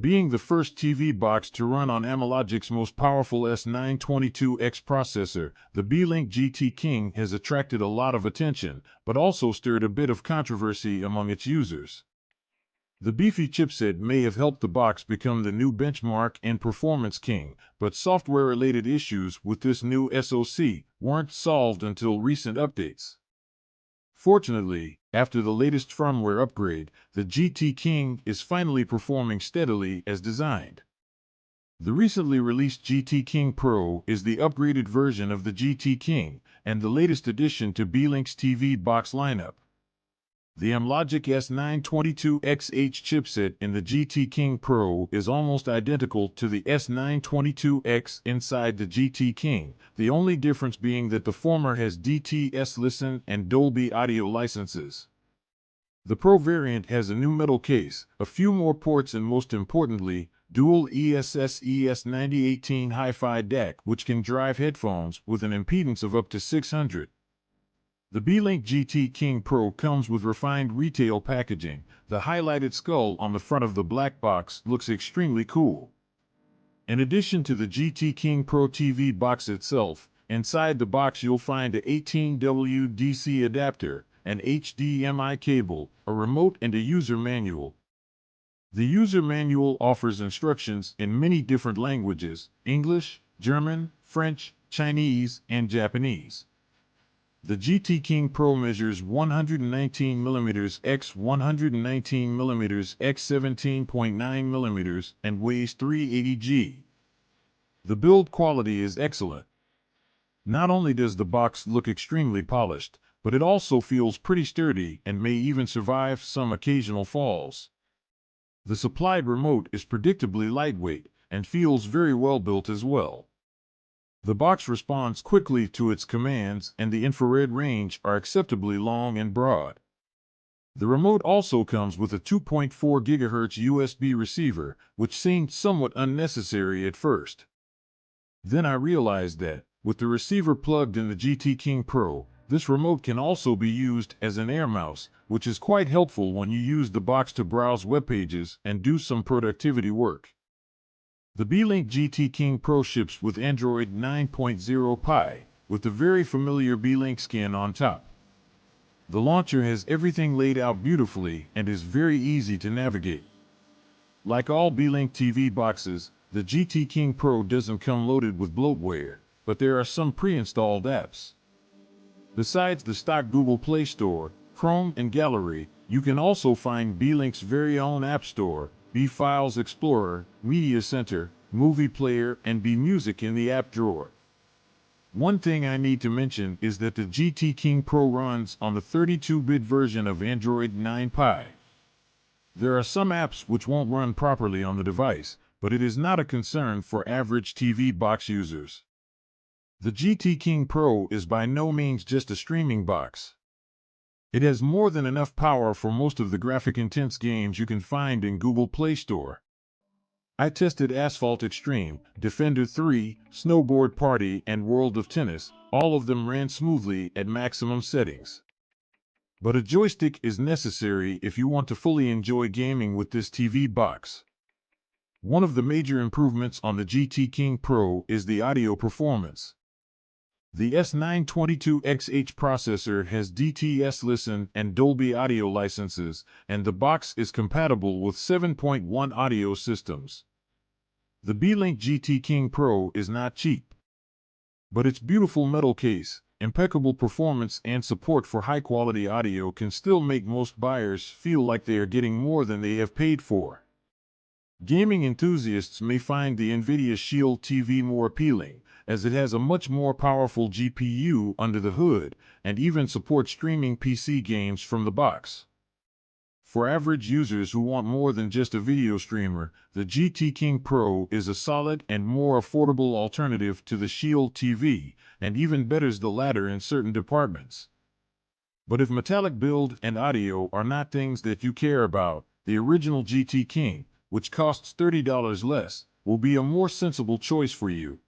Being the first TV box to run on Amlogic's most powerful S922X processor, the Beelink GT King has attracted a lot of attention, but also stirred a bit of controversy among its users. The beefy chipset may have helped the box become the new benchmark and performance king, but software-related issues with this new SoC weren't solved until recent updates. Fortunately, after the latest firmware upgrade, the GT King is finally performing steadily as designed. The recently released GT King Pro is the upgraded version of the GT King and the latest addition to Beelink's TV box lineup. The Amlogic S922XH chipset in the GT King Pro is almost identical to the S922X inside the GT King, the only difference being that the former has DTS Listen and Dolby Audio licenses. The Pro variant has a new metal case, a few more ports and most importantly, dual ESS-ES9018 Hi-Fi DAC which can drive headphones with an impedance of up to 600. The Beelink GT King Pro comes with refined retail packaging. The highlighted skull on the front of the black box looks extremely cool. In addition to the GT King Pro TV box itself, inside the box you'll find a 18W DC adapter, an HDMI cable, a remote and a user manual. The user manual offers instructions in many different languages: English, German, French, Chinese, and Japanese. The GT King Pro measures 119mm x 119mm x 17.9mm and weighs 380 g. The build quality is excellent. Not only does the box look extremely polished, but it also feels pretty sturdy and may even survive some occasional falls. The supplied remote is predictably lightweight and feels very well built as well. The box responds quickly to its commands and the infrared range are acceptably long and broad. The remote also comes with a 2.4 GHz USB receiver, which seemed somewhat unnecessary at first. Then I realized that, with the receiver plugged in the GT King Pro, this remote can also be used as an air mouse, which is quite helpful when you use the box to browse web pages and do some productivity work. The Beelink GT King Pro ships with Android 9.0 Pie, with the very familiar Beelink skin on top. The launcher has everything laid out beautifully and is very easy to navigate. Like all Beelink TV boxes, the GT King Pro doesn't come loaded with bloatware, but there are some pre-installed apps. Besides the stock Google Play Store, Chrome, and Gallery, you can also find Beelink's very own App Store, B-Files Explorer, Media Center, Movie Player, and B-Music in the app drawer. One thing I need to mention is that the GT King Pro runs on the 32-bit version of Android 9 Pie. There are some apps which won't run properly on the device, but it is not a concern for average TV box users. The GT King Pro is by no means just a streaming box. It has more than enough power for most of the graphic-intense games you can find in Google Play Store. I tested Asphalt Extreme, Defender 3, Snowboard Party, and World of Tennis. All of them ran smoothly at maximum settings. But a joystick is necessary if you want to fully enjoy gaming with this TV box. One of the major improvements on the GT King Pro is the audio performance. The S922XH processor has DTS Listen and Dolby Audio licenses, and the box is compatible with 7.1 audio systems. The Beelink GT King Pro is not cheap, but its beautiful metal case, impeccable performance, and support for high-quality audio can still make most buyers feel like they are getting more than they have paid for. Gaming enthusiasts may find the NVIDIA Shield TV more appealing, as it has a much more powerful GPU under the hood and even supports streaming PC games from the box. For average users who want more than just a video streamer, the GT King Pro is a solid and more affordable alternative to the Shield TV, and even betters the latter in certain departments. But if metallic build and audio are not things that you care about, the original GT King, which costs $30 less, will be a more sensible choice for you.